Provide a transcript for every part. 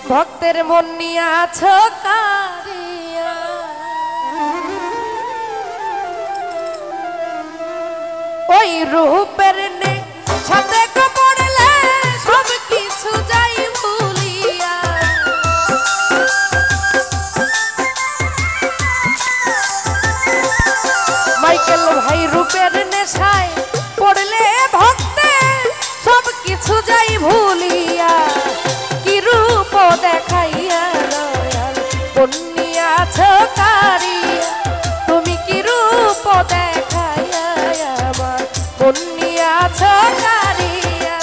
भक्तेर मन निये आछो कारिया ओई रूपेर ने छाते को पड़ले सब किछु जाई भूलिया माइकेल भाई रूपेर नेशाय पड़ले भक्ते सब किछु जाई भूलिया की रूप देखाइया दयाल पुण्या छकारिया तुमी की रूप देखाइया आमार पुण्या छकारिया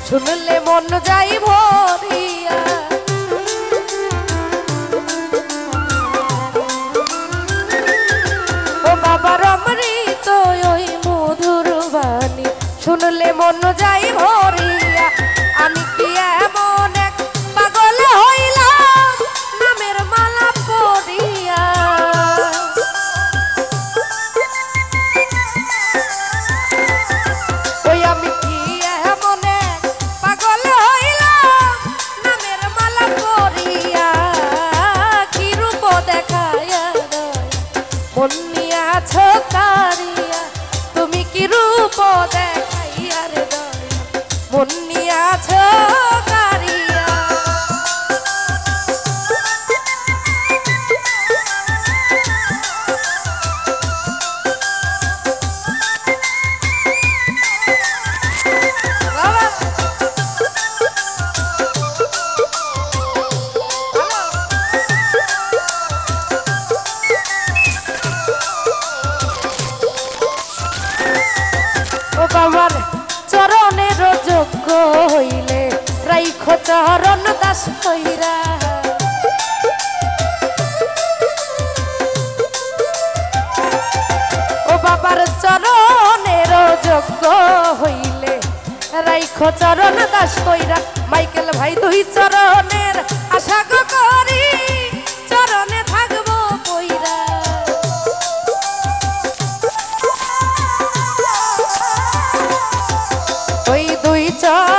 सुनले मन जाई भरिया ओ बाবার অমৃত ওই মধুর বাণী শুনলে মন যাই ভরিয়া আমি কি এমন এক পাগল হইলাম নামের মালা পরিয়া ওই আমি पुण्या छकारिया तुमी की रूप देखाइया रे दया पुण्या छकारिया बाबार चरणेर योग्य हইলে राइखो चरण दास कइरा ओ बाबार चरणेर योग्य हইলে राइखो चरण दास कइरा माइकेल भाई दुई चरणेर आशा करी चरणे थाकबो कइरा दुई चरण